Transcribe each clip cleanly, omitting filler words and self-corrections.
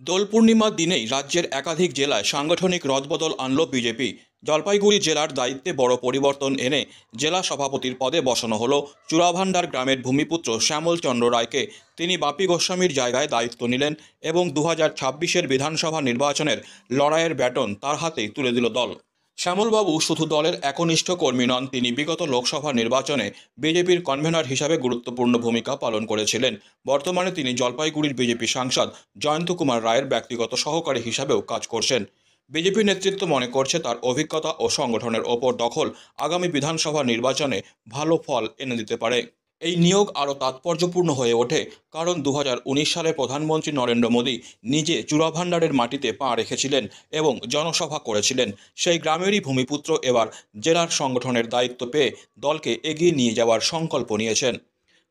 দোল পূর্ণিমার দিনেই রাজ্যের একাধিক জেলায় সাংগঠনিক রদবদল আনল বিজেপি। জলপাইগুড়ি জেলার দায়িত্বে বড় পরিবর্তন এনে জেলা সভাপতির পদে বসানো হলো চূড়াভান্ডার গ্রামের ভূমিপুত্র শ্যামল চন্দ্র রায়কে। তিনি বাপি গোস্বামীর জায়গায় দায়িত্ব নিলেন এবং 2026-এর বিধানসভা নির্বাচনের লড়াইয়ের ব্যাটন তার হাতেই তুলে দিল দল। শ্যামলবাবু শুধু দলের একনিষ্ঠ কর্মী নন, তিনি বিগত লোকসভা নির্বাচনে বিজেপির কনভেনর হিসাবে গুরুত্বপূর্ণ ভূমিকা পালন করেছিলেন। বর্তমানে তিনি জলপাইগুড়ির বিজেপি সাংসদ জয়ন্ত কুমার রায়ের ব্যক্তিগত সহকারী হিসাবেও কাজ করছেন। বিজেপি নেতৃত্ব মনে করছে তার অভিজ্ঞতা ও সংগঠনের ওপর দখল আগামী বিধানসভা নির্বাচনে ভালো ফল এনে দিতে পারে। এই নিয়োগ আরও তাৎপর্যপূর্ণ হয়ে ওঠে কারণ 2019 সালে প্রধানমন্ত্রী নরেন্দ্র মোদী নিজে চূড়াভান্ডারের মাটিতে পা রেখেছিলেন এবং জনসভা করেছিলেন। সেই গ্রামেরই ভূমিপুত্র এবার জেলার সংগঠনের দায়িত্ব পেয়ে দলকে এগিয়ে নিয়ে যাওয়ার সংকল্প নিয়েছেন।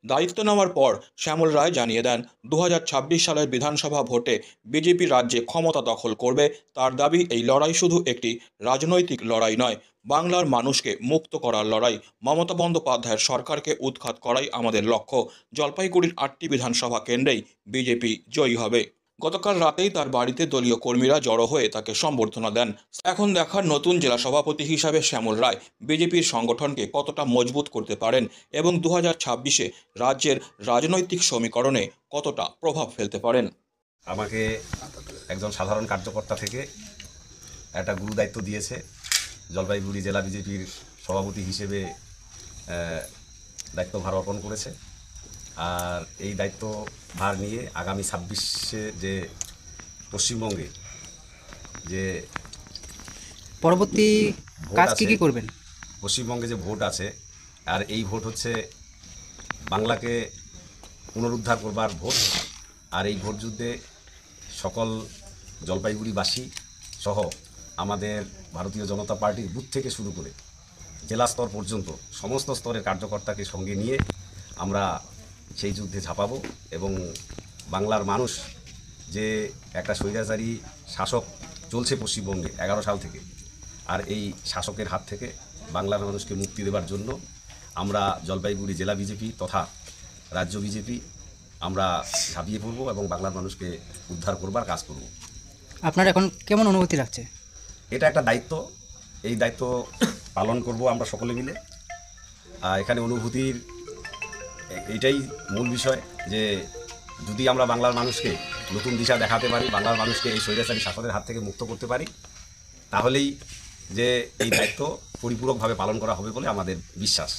দায়িত্ব নেওয়ার পর শ্যামল রায় জানিয়ে দেন, 2026 সালের বিধানসভা ভোটে বিজেপি রাজ্যে ক্ষমতা দখল করবে। তার দাবি, এই লড়াই শুধু একটি রাজনৈতিক লড়াই নয়, বাংলার মানুষকে মুক্ত করার লড়াই। মমতা বন্দ্যোপাধ্যায়ের সরকারকে উৎখাত করাই আমাদের লক্ষ্য। জলপাইগুড়ির 8টি বিধানসভা কেন্দ্রেই বিজেপি জয়ী হবে। গতকাল রাতেই তার বাড়িতে দলীয় কর্মীরা জড়ো হয়ে তাকে সম্বর্ধনা দেন। এখন দেখার নতুন জেলা সভাপতি হিসাবে শ্যামল রায় বিজেপির সংগঠনকে কতটা মজবুত করতে পারেন এবং 2026-এ রাজ্যের রাজনৈতিক সমীকরণে কতটা প্রভাব ফেলতে পারেন। আমাকে একজন সাধারণ কার্যকর্তা থেকে একটা গুরু দায়িত্ব দিয়েছে। জলপাইগুড়ি জেলা বিজেপির সভাপতি হিসেবে দায়িত্বভার অর্পণ করেছে। আর এই দায়িত্ব ভার নিয়ে আগামী 26-এ যে পশ্চিমবঙ্গে যে পরবর্তী কাজ কি করবেন, পশ্চিমবঙ্গে যে ভোট আছে, আর এই ভোট হচ্ছে বাংলাকে পুনরুদ্ধার করবার ভোট। আর এই ভোট যুদ্ধে সকল জলপাইগুড়িবাসী সহ আমাদের ভারতীয় জনতা পার্টির বুথ থেকে শুরু করে জেলা স্তর পর্যন্ত সমস্ত স্তরের কার্যকর্তাকে সঙ্গে নিয়ে আমরা সেই যুদ্ধে ঝাঁপাবো এবং বাংলার মানুষ যে একটা স্বৈরাচারী শাসক চলছে পশ্চিমবঙ্গে 11 সাল থেকে, আর এই শাসকের হাত থেকে বাংলার মানুষকে মুক্তি দেওয়ার জন্য আমরা জলপাইগুড়ি জেলা বিজেপি তথা রাজ্য বিজেপি আমরা ঝাঁপিয়ে পড়ব এবং বাংলার মানুষকে উদ্ধার করবার কাজ করব। আপনার এখন কেমন অনুভূতি লাগছে? এটা একটা দায়িত্ব, এই দায়িত্ব পালন করব আমরা সকলে মিলে। এখানে অনুভূতির এইটাই মূল বিষয় যে যদি আমরা বাংলার মানুষকে নতুন দিশা দেখাতে পারি, বাংলার মানুষকে এই স্বৈরাচারী শাসকের হাত থেকে মুক্ত করতে পারি, তাহলেই যে এই দায়িত্ব পরিপূরকভাবে পালন করা হবে বলে আমাদের বিশ্বাস।